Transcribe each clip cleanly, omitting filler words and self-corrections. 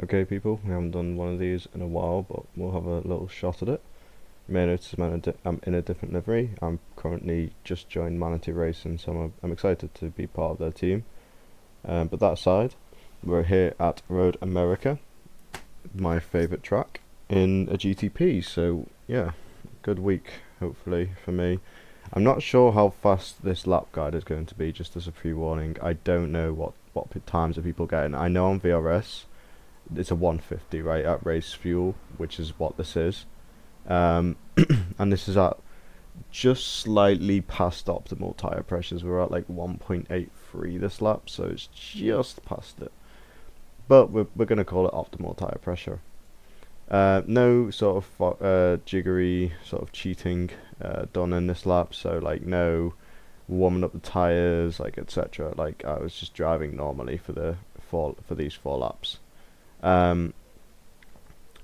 Okay, people, we haven't done one of these in a while, but we'll have a little shot at it. You may notice I'm in a different livery. I'm currently just joined Manatee Racing, so I'm excited to be part of their team. But that aside, we're here at Road America, my favourite track, in a GTP, so yeah, good week, hopefully, for me. I'm not sure how fast this lap guide is going to be, just as a pre-warning. I don't know what times are people getting. I know on VRS it's a 150 right at race fuel, which is what this is, um, and this is at just slightly past optimal tire pressures. We're at like 1.83 this lap, so it's just past it. But we're gonna call it optimal tire pressure. No sort of jiggery sort of cheating done in this lap, so like no warming up the tires, like etc. Like I was just driving normally for these 4 laps. Um,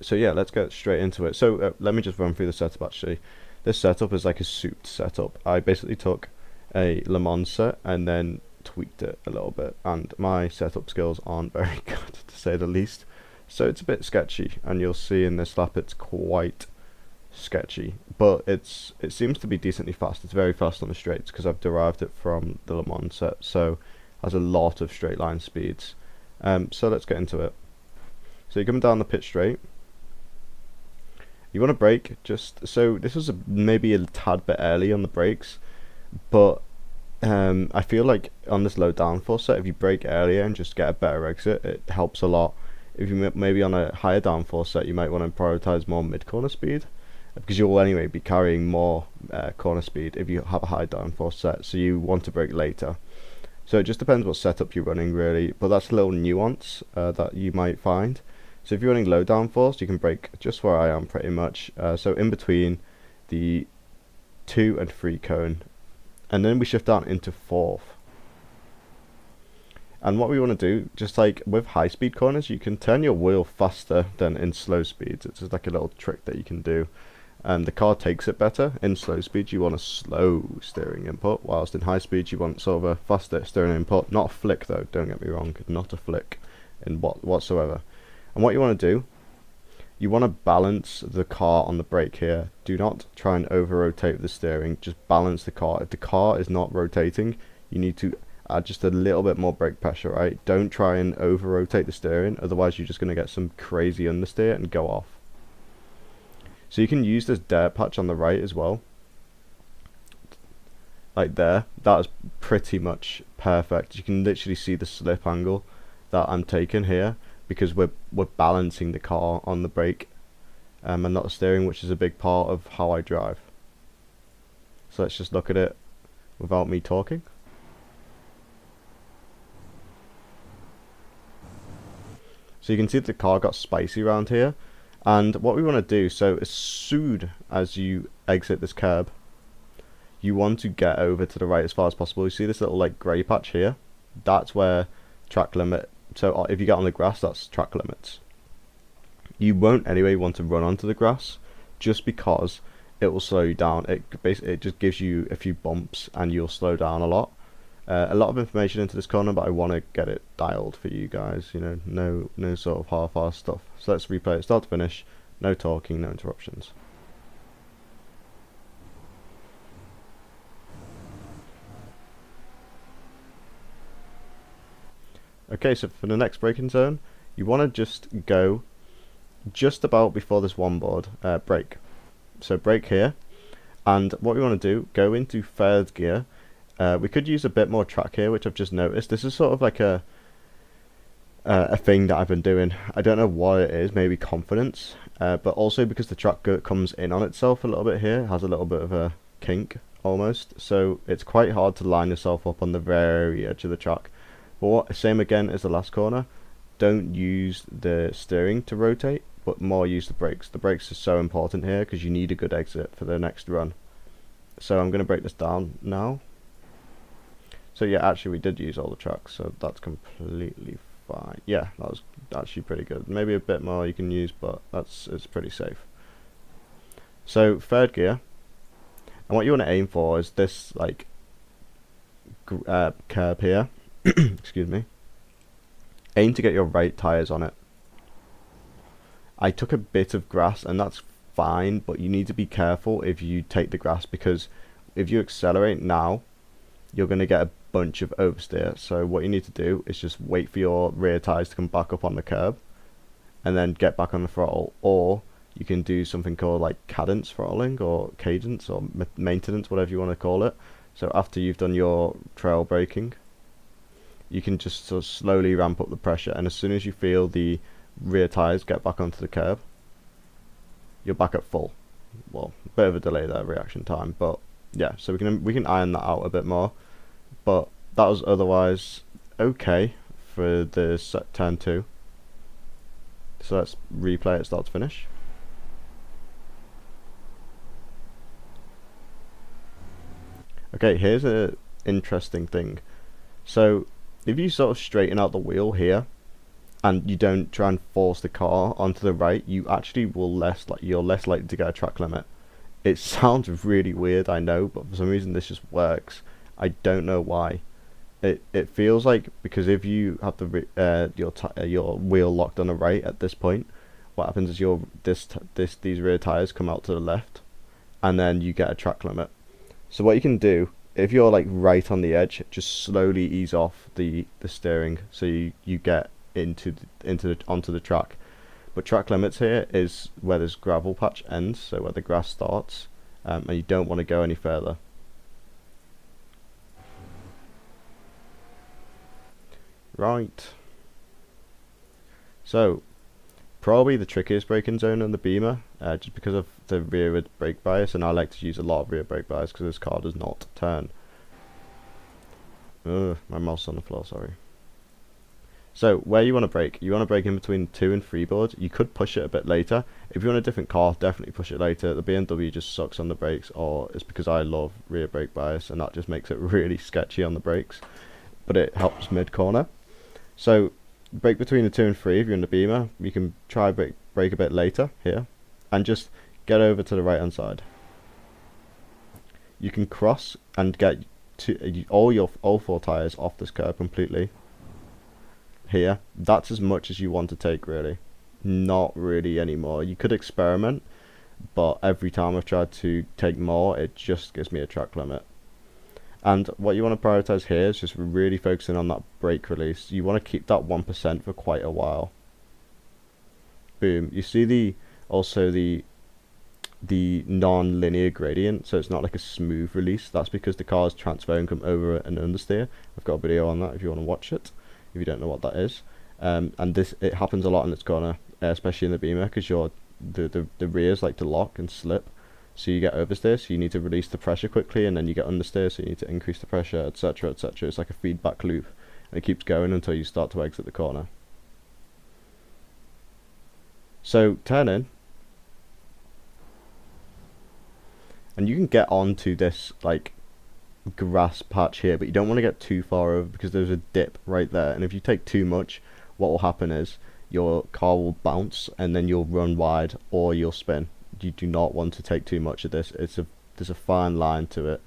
so yeah, let's get straight into it. So let me just run through the setup actually. This setup is like a souped setup. I basically took a Le Mans set and then tweaked it a little bit, and my setup skills aren't very good to say the least. So it's a bit sketchy, and you'll see in this lap it's quite sketchy, but it seems to be decently fast. It's very fast on the straights because I've derived it from the Le Mans set, so it has a lot of straight line speeds. So let's get into it. So you're coming down the pit straight. You want to brake just so this was maybe a tad bit early on the brakes, but I feel like on this low downforce set, if you brake earlier and just get a better exit, it helps a lot. If you maybe on a higher downforce set, you might want to prioritize more mid corner speed, because you'll anyway be carrying more corner speed if you have a high downforce set. So you want to brake later. So it just depends what setup you're running really, but that's a little nuance that you might find. So if you're running low downforce, you can brake just where I am pretty much. So in between the 2 and 3 cone, and then we shift down into 4th. And what we want to do, just like with high speed corners, you can turn your wheel faster than in slow speeds. It's just like a little trick that you can do. The car takes it better. In slow speed, you want a slow steering input, whilst in high speed, you want sort of a faster steering input. Not a flick though, don't get me wrong, not a flick in whatsoever. And what you want to do, you want to balance the car on the brake here. Do not try and over rotate the steering, just balance the car. If the car is not rotating, you need to add just a little bit more brake pressure, right? Don't try and over rotate the steering, otherwise you're just going to get some crazy understeer and go off. So you can use this dirt patch on the right as well, like there. That is pretty much perfect. You can literally see the slip angle that I'm taking here, because we're balancing the car on the brake and not the steering, which is a big part of how I drive. So let's just look at it without me talking. So you can see that the car got spicy around here, and what we want to do, so as soon as you exit this curb, you want to get over to the right as far as possible. You see this little like grey patch here? That's where track limit. So if you get on the grass, that's track limits. You won't anyway want to run onto the grass, just because it will slow you down. It just gives you a few bumps and you'll slow down a lot. A lot of information into this corner, but I want to get it dialed for you guys. You know, no sort of half-assed stuff. So let's replay it start to finish. No talking, no interruptions. Okay, so for the next braking zone, you want to just go just about before this one board, brake. So brake here, and what we want to do, go into 3rd gear. We could use a bit more track here, which I've just noticed. This is sort of like a thing that I've been doing. I don't know what it is, maybe confidence, but also because the track comes in on itself a little bit here, it has a little bit of a kink almost, so it's quite hard to line yourself up on the very edge of the track. But same again as the last corner, don't use the steering to rotate, but more use the brakes. The brakes are so important here because you need a good exit for the next run. So I'm going to break this down now. So yeah, actually we did use all the tracks, so that's completely fine. Yeah, that was actually pretty good. Maybe a bit more you can use, but it's pretty safe. So 3rd gear, and what you want to aim for is this like curb here. Excuse me. Aim to get your right tires on it. I took a bit of grass, and that's fine, but you need to be careful if you take the grass, because if you accelerate now, you're going to get a bunch of oversteer. So what you need to do is just wait for your rear tires to come back up on the curb and then get back on the throttle, or you can do something called like cadence throttling or cadence or maintenance, whatever you want to call it. So after you've done your trail braking, you can just sort of slowly ramp up the pressure, and as soon as you feel the rear tires get back onto the curb, you're back at full. Well, a bit of a delay there, reaction time, but yeah, so we can iron that out a bit more. But that was otherwise okay for the turn 2. So let's replay it start to finish. Okay, here's a interesting thing. So if you sort of straighten out the wheel here and you don't try and force the car onto the right, you actually will you're less likely to get a track limit. It sounds really weird, I know, but for some reason this just works. I don't know why. It feels like, because if you have your wheel locked on the right at this point, what happens is these rear tires come out to the left, and then you get a track limit. So what you can do, if you're like right on the edge, just slowly ease off the steering so you get onto the track. But track limits here is where this gravel patch ends, so where the grass starts, and you don't want to go any further. Right. So probably the trickiest braking zone on the Beamer, just because of the rear brake bias, and I like to use a lot of rear brake bias because this car does not turn. My mouse on the floor, sorry. So where you want to brake in between 2 and 3 boards. You could push it a bit later. If you're on a different car, definitely push it later. The BMW just sucks on the brakes, or it's because I love rear brake bias and that just makes it really sketchy on the brakes, but it helps mid-corner. So brake between the 2 and 3 if you're in the Beamer. You can try brake a bit later here and just get over to the right hand side. You can cross and get all 4 tires off this curb completely. Here, that's as much as you want to take, really. Not really anymore. You could experiment, but every time I've tried to take more, it just gives me a track limit. And what you want to prioritize here is just really focusing on that brake release. You want to keep that 1% for quite a while. Boom. You see also the non-linear gradient, so it's not like a smooth release. That's because the car is transferring from over and understeer. I've got a video on that if you want to watch it, if you don't know what that is. And it happens a lot in its corner, especially in the Beamer, because the rears like to lock and slip. So you get oversteer, so you need to release the pressure quickly, and then you get understeer, so you need to increase the pressure, etc, etc. It's like a feedback loop, and it keeps going until you start to exit the corner. So turn in, and you can get onto this like grass patch here, but you don't want to get too far over because there's a dip right there, and if you take too much, what will happen is your car will bounce and then you'll run wide or you'll spin. You do not want to take too much of this. There's a fine line to it,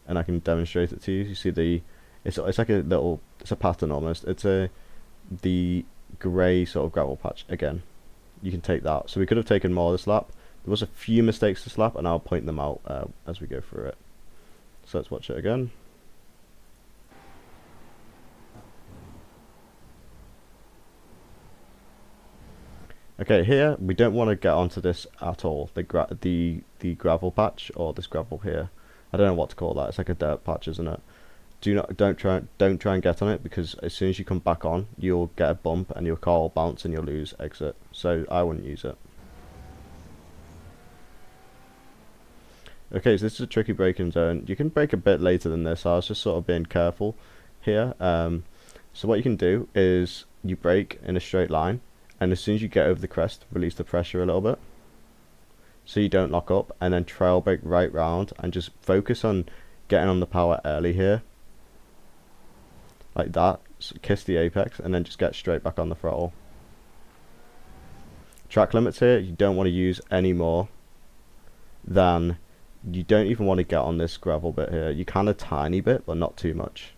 and I can demonstrate it to you. You see it's like it's a pattern almost. It's the grey sort of gravel patch again. You can take that. So we could have taken more this lap. There was a few mistakes this lap, and I'll point them out as we go through it. So let's watch it again. Okay, here we don't want to get onto this at all. The gravel patch, or this gravel here. I don't know what to call that. It's like a dirt patch, isn't it? Don't try and get on it, because as soon as you come back on, you'll get a bump and your car will bounce and you'll lose exit. So I wouldn't use it. Okay, so this is a tricky braking zone. You can brake a bit later than this. I was just sort of being careful here. So what you can do is you brake in a straight line, and as soon as you get over the crest, release the pressure a little bit so you don't lock up, and then trail brake right round and just focus on getting on the power early here, like that. So kiss the apex and then just get straight back on the throttle. Track limits here, you don't want to use any more than, you don't even want to get on this gravel bit here. You can a tiny bit, but not too much.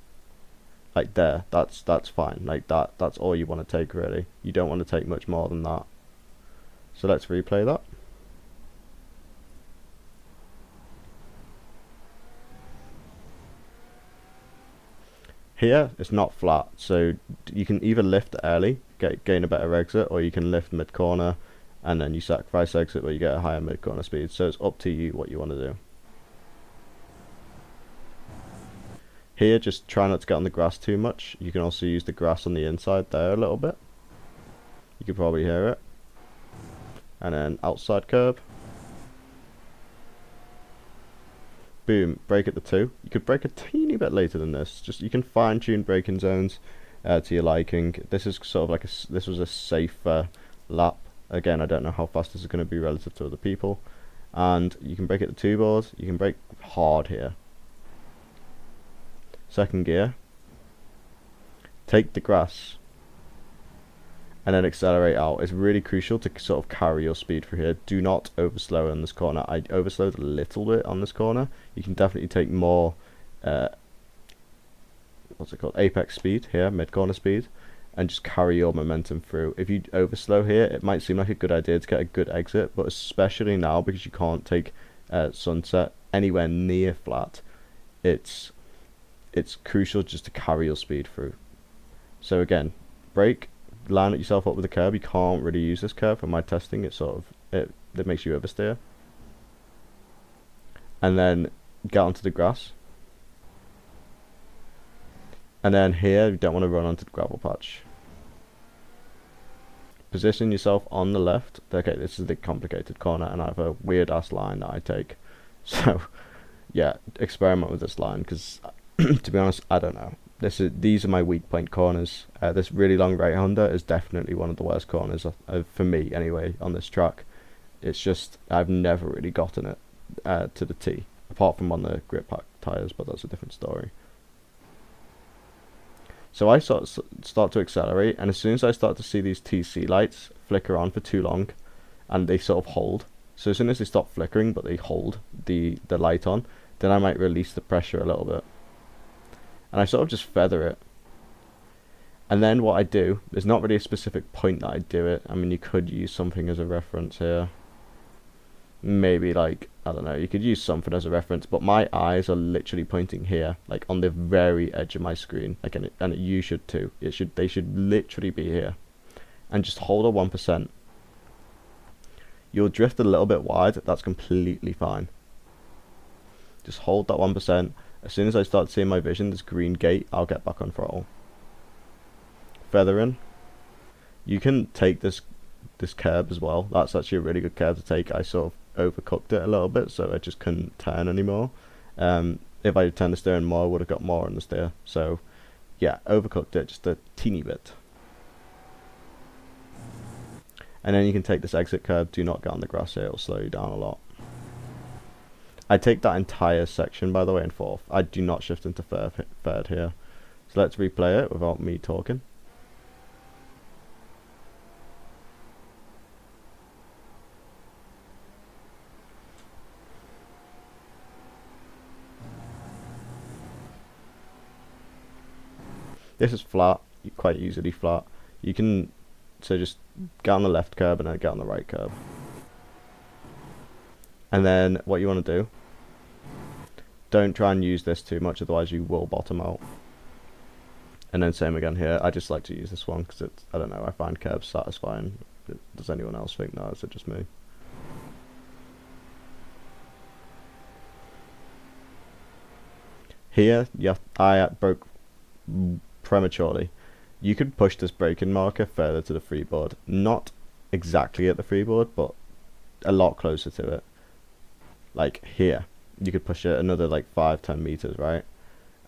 Like there, that's fine. Like that's all you want to take, really. You don't want to take much more than that. So let's replay that. Here it's not flat, so you can either lift early, gain a better exit, or you can lift mid corner and then you sacrifice exit where you get a higher mid corner speed. So it's up to you what you want to do. Here, just try not to get on the grass too much. You can also use the grass on the inside there a little bit. You can probably hear it. And then outside curb. Boom, brake at the 2. You could brake a teeny bit later than this. Just you can fine tune braking zones to your liking. This is sort of like this was a safer lap. Again, I don't know how fast this is going to be relative to other people. And you can brake at the 2 board. You can brake hard here. Second gear. Take the grass. And then accelerate out. It's really crucial to sort of carry your speed through here. Do not overslow in this corner. I overslowed a little bit on this corner. You can definitely take more, what's it called, apex speed here, mid corner speed, and just carry your momentum through. If you overslow here, it might seem like a good idea to get a good exit, but especially now because you can't take sunset anywhere near flat, it's crucial just to carry your speed through. So again, brake. Line yourself up with the curb. You can't really use this curb for my testing. It sort of it makes you oversteer. And then get onto the grass. And then here you don't want to run onto the gravel patch. Position yourself on the left. Okay, this is the complicated corner, and I have a weird ass line that I take. So yeah, experiment with this line because to be honest, I don't know. These are my weak point corners. This really long right-hander is definitely one of the worst corners for me anyway on this track. It's just I've never really gotten it to the T, apart from on the grip pack tyres, but that's a different story. So I start to accelerate, and as soon as I start to see these TC lights flicker on for too long, and they sort of hold. So as soon as they stop flickering, but they hold the light on, then I might release the pressure a little bit. And I sort of just feather it. And then what I do, there's not really a specific point that I do it. I mean, you could use something as a reference here. Maybe like, I don't know, you could use something as a reference, but my eyes are literally pointing here, like on the very edge of my screen. Like, and you should too. They should literally be here. And just hold a 1%. You'll drift a little bit wide, that's completely fine. Just hold that 1%. As soon as I start seeing my vision, this green gate, I'll get back on throttle. Feathering. You can take this curb as well. That's actually a really good curb to take. I sort of overcooked it a little bit, so I just couldn't turn anymore. If I turned the steering more, I would have got more on the steer. So, yeah, overcooked it just a teeny bit. And then you can take this exit curb. Do not get on the grass here. It'll slow you down a lot. I take that entire section, by the way, in fourth. I do not shift into third here. So let's replay it without me talking. This is flat, quite easily flat. You can, so just get on the left curb and then get on the right curb. And then what you want to do, don't try and use this too much, otherwise you will bottom out. And then same again here. I just like to use this one because it's, I don't know, I find curbs satisfying. Does anyone else think that? Is it just me? Here, yeah, I broke prematurely. You could push this braking marker further to the freeboard. Not exactly at the freeboard, but a lot closer to it. Like here. You could push it another like 5-10 meters, right?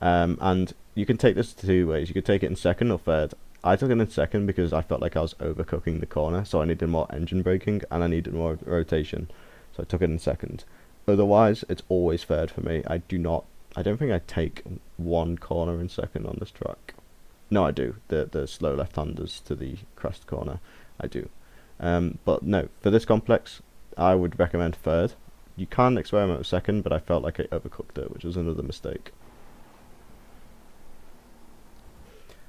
And you can take this two ways. You could take it in second or third. I took it in second because I felt like I was overcooking the corner, so I needed more engine braking and I needed more rotation. So I took it in second. Otherwise, it's always third for me. I don't think I take one corner in second on this track. No, I do. The slow left-handers to the crest corner, I do. But no, for this complex, I would recommend third. You can experiment with second, but I felt like I overcooked it, which was another mistake.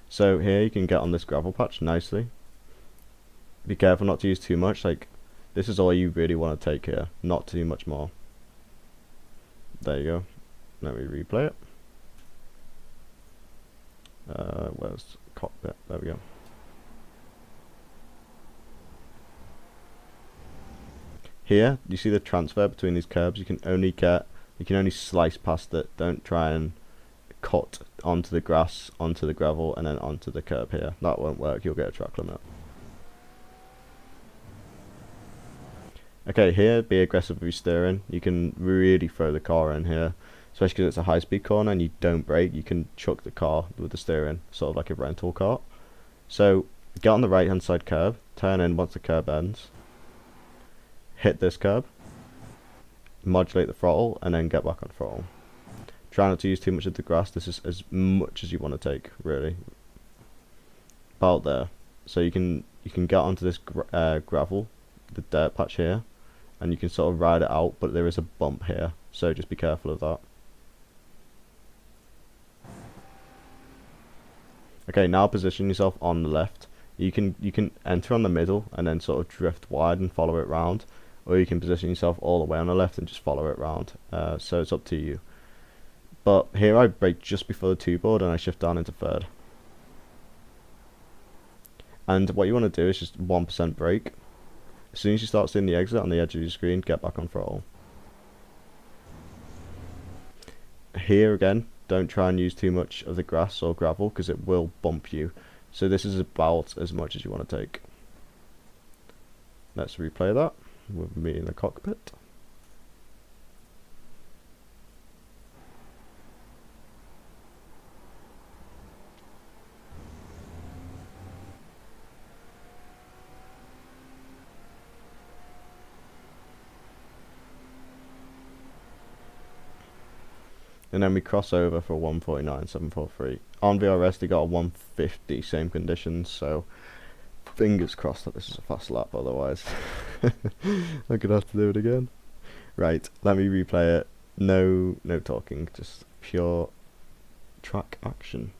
So here you can get on this gravel patch nicely. Be careful not to use too much. Like, This is all you really want to take here, not too much more. There you go. Let me replay it. Where's the cockpit? There we go. Here, you see the transfer between these curbs. You can only slice past it. Don't try and cut onto the grass, onto the gravel, and then onto the curb here. That won't work. You'll get a track limit. Okay, here, be aggressive with your steering. You can really throw the car in here, especially because it's a high-speed corner and you don't brake. You can chuck the car with the steering, sort of like a rental car. So, get on the right-hand side curb, turn in once the curb ends, hit this curb, modulate the throttle, and then get back on throttle. Try not to use too much of the grass. This is as much as you want to take, really. About there. So you can get onto this gravel, the dirt patch here, and you can sort of ride it out, but there is a bump here, so just be careful of that. Okay, now position yourself on the left. You can enter on the middle and then sort of drift wide and follow it round, or you can position yourself all the way on the left and just follow it round. So it's up to you. But here I brake just before the two board and I shift down into third. And what you want to do is just 1% brake. As soon as you start seeing the exit on the edge of your screen, get back on throttle. Here again, don't try and use too much of the grass or gravel because it will bump you. So this is about as much as you want to take. Let's replay that with me in the cockpit. And then we cross over for 149.743. On VRS they got a 150, same conditions, so fingers crossed that this is a fast lap, otherwise I'm gonna have to do it again. Right, let me replay it. No talking, just pure track action.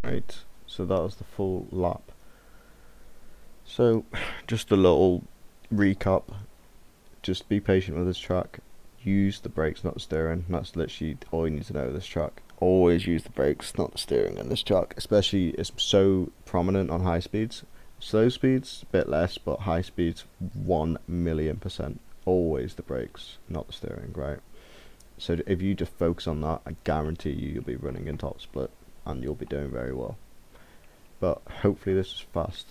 Right, so that was the full lap. So, just a little recap. Just be patient with this track. Use the brakes, not the steering. That's literally all you need to know of this track. Always use the brakes, not the steering in this track. Especially, it's so prominent on high speeds. Slow speeds, a bit less, but high speeds, 1,000,000%. Always the brakes, not the steering, right? So if you just focus on that, I guarantee you'll be running in top split. And you'll be doing very well. But hopefully this is fast.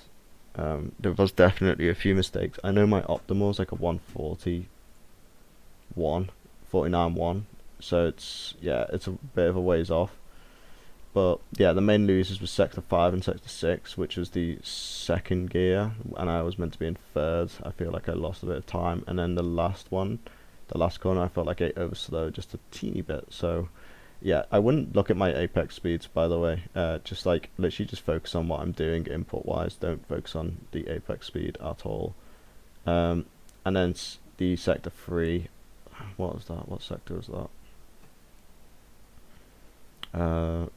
There was definitely a few mistakes. I know my optimal is like a 141, 49.1. so it's a bit of a ways off. But yeah, the main losers were Sector 5 and Sector 6, which was the second gear, and I was meant to be in third. I feel like I lost a bit of time, and then the last corner, I felt like I overslowed just a teeny bit. So yeah, I wouldn't look at my apex speeds, by the way. Just like literally just focus on what I'm doing input wise. Don't focus on the apex speed at all. And then the Sector 3, what was that? What sector was that?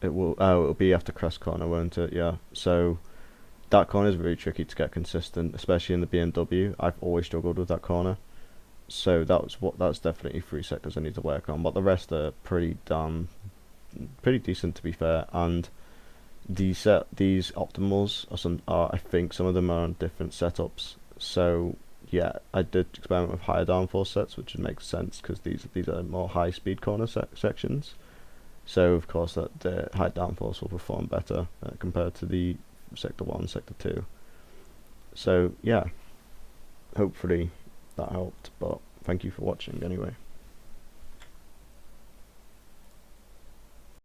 It'll be after crest corner, won't it? Yeah. So that corner is really tricky to get consistent, especially in the BMW. I've always struggled with that corner. So that's definitely 3 sectors I need to work on. But the rest are pretty decent, to be fair. And these optimals I think some of them are on different setups. So yeah, I did experiment with higher downforce sets, which would make sense because these are more high speed corner sections. So of course that the high downforce will perform better compared to the sector 1, sector 2. So yeah, hopefully that helped, but thank you for watching anyway.